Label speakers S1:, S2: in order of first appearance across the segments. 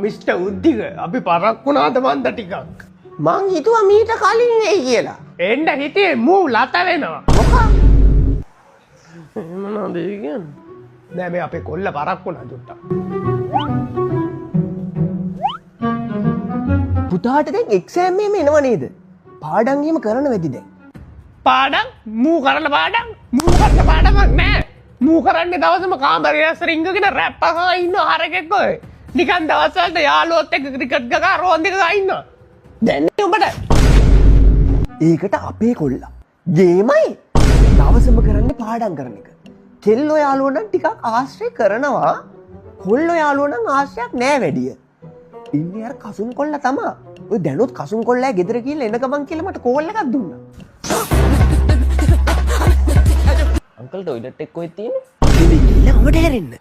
S1: Mister Uddika අපි පරක් වුණාද මන්ද ටිකක්.
S2: මං හිතුවා මීට කලින් එයි කියලා.
S1: එන්න හිතේ මූ ලත වෙනවා.
S2: මොකක්?
S1: මොනවද ඒ කියන්නේ? නෑ මේ අපේ කොල්ල පරක් වුණා චුට්ටක්.
S2: පුතාට දැන් එක්සෑම් එකම එනව නේද? පාඩම් එහෙම කරන වෙදි දැන්.
S1: පාඩම් මූ කරන පාඩම් පාඩමක් නෑ. මූ කරන්නේ දවසම කාමරේ ඇස්තර ඉංගගෙන රැප් අහලා ඉන්න හරකෙක් ඔය. නිකන් දවස් වලට යාළුවොත් එක්ක ක්‍රිකට් ගහලා රෝන්දි ගහලා ඉන්නවා.
S2: දැන් උඹට ඒකට අපේ කොල්ලා ගේමයි දවසම කරන්නේ පාඩම් කරන එක. කෙල්ලෝ යාළුවෝ නම් ටිකක් ආශ්‍රය කරනවා. කොල්ලෝ යාළුවෝ නම් ආශ්‍රයක් නෑ වැඩිය. ඉන්නේ අර කසුන් කොල්ලා තමා. ඔය දැනුත් කසුන් කොල්ලා ගෙදර ගිහලා එන ගමන් කියලා මට කෝල් එකක් දුන්නා. අංකල් ටොයිලට් එක කොහෙද තියෙන්නේ? ඉතින් ගිහලා ඔබට හැරෙන්න.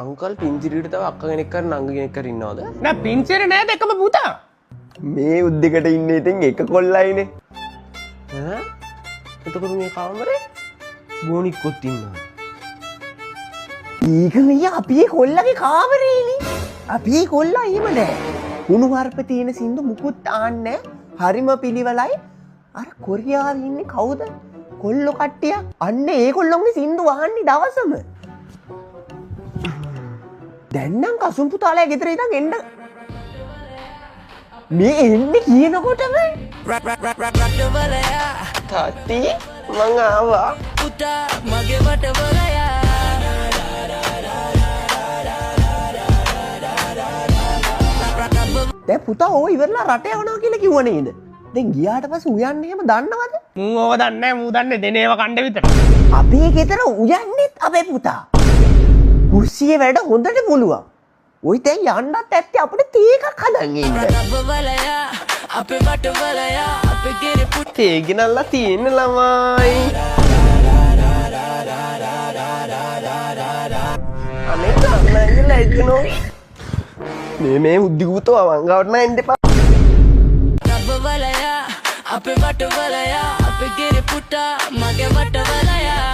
S2: අංකල් පින්සිරියට තව අක්ක කෙනෙක් කර නංග කෙනෙක් කර ඉන්නවද?
S1: නෑ පින්සිරේ නෑ දෙකම පුතා.
S2: මේ උද්දෙකට ඉන්නේ ඉතින් එක කොල්ලයිනේ. ඈ? එතකොට මේ කාමරේ ගෝනික්කොත් ඉන්නවා. ඒක නෙය අපේ කොල්ලගේ කාමරේනේ. අපේ කොල්ලා එහෙම නෑ. කුණු හarp තියෙන සින්දු මුකුත් ආන්නේ හරිම පිළිවෙලයි. අර කොරියාවේ ඉන්නේ කවුද? කොල්ලෝ කට්ටිය. අන්න ඒගොල්ලෝගේ සින්දු වහන්නේ දවසම. දැන් නම් කසුන් පුතාලා ගෙදර ඉඳන් එන්න මේ එන්නේ කියනකොටම තාත්ති මං ආවා පුතා මගේ වටවලයා දැන් පුතා ඕ ඉවරලා රට යවනවා කියලා කිව්ව නේද? දැන් ගියාට පස්සේ උයන්නේ එහෙම දන්නවද?
S1: මූ ඕව දන්නේ නෑ මූ දන්නේ දෙනේව කණ්ඩ විතර.
S2: අපේ ගෙදර උයන්නේත් අපේ පුතා. කුස්සියේ වැඩ හොඳට පුළුවන්. ඔය දැන් යන්නත් ඇත්තේ අපිට තේ එකක් හදන් ඉන්න. අපේ වටවලයා අපේ ගෙරේ පුතේ ගෙනල්ලා තියෙන ළමයි. අනේ ගන්නයිලා එක්කනෝ. මේ උද්දිගුතෝ අවංගවට නෑ එන්න එපා. අපේ වටවලයා අපේ ගෙරේ පුතා මගේ වටවලයා